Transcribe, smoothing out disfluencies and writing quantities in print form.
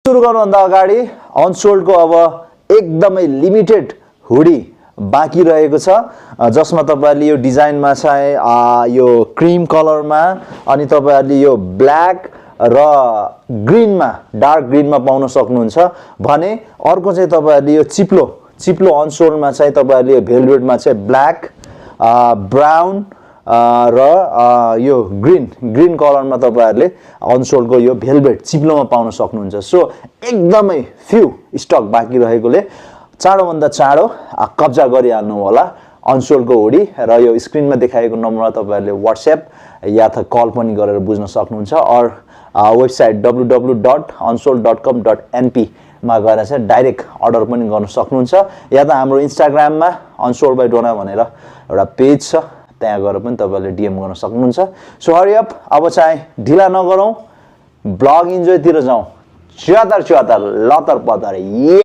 सुरु गर्नुभन्दा अगाडि अनसोल्डको अब एकदमै लिमिटेड हुडी बाँकी रहेको छ, जसमा तपाईहरुले यो डिजाइनमा चाहिँ यो क्रीम कलरमा अनि तपाईहरुले यो ब्ल्याक र ग्रीनमा डार्क ग्रीनमा पाउन सक्नुहुन्छ भने अर्को चाहिँ तपाईहरुले यो चिप्लो अनसोल्डमा चाहिँ तपाईहरुले यो भेलभेटमा चाहिँ ब्ल्याक ब्राउन र यो ग्रीन कलरमा तपाईहरुले अनसोल्डको यो भेलभेट चिप्लोमा पाउन सक्नुहुन्छ। सो एकदमै फ्यू स्टक बाँकी रहेकोले चाँडोभन्दा चाँडो कब्जा गरिहाल्नु होला अनसोल्डको हुडी र यो स्क्रिनमा देखाएको नम्बरमा तपाईहरुले व्हाट्सएप या त कल पनि गरेर बुझ्न सक्नुहुन्छ। और वेबसाइट www.unsold.com.np मा गएर चाहिँ डाइरेक्ट अर्डर पनि गर्न सक्नुहुन्छ या त हाम्रो इन्स्टाग्राममा अनसोल्ड बाइ डोना भनेर एउटा पेज छ, त्यहाँ गएर पनि तपाईहरुले डीएम गर्न सक्नुहुन्छ। सो हरि अप, अब चाहिँ ढिला नगरौं, ब्लग इन्जोय तिर जाउँ। च्यातर लतर पतर।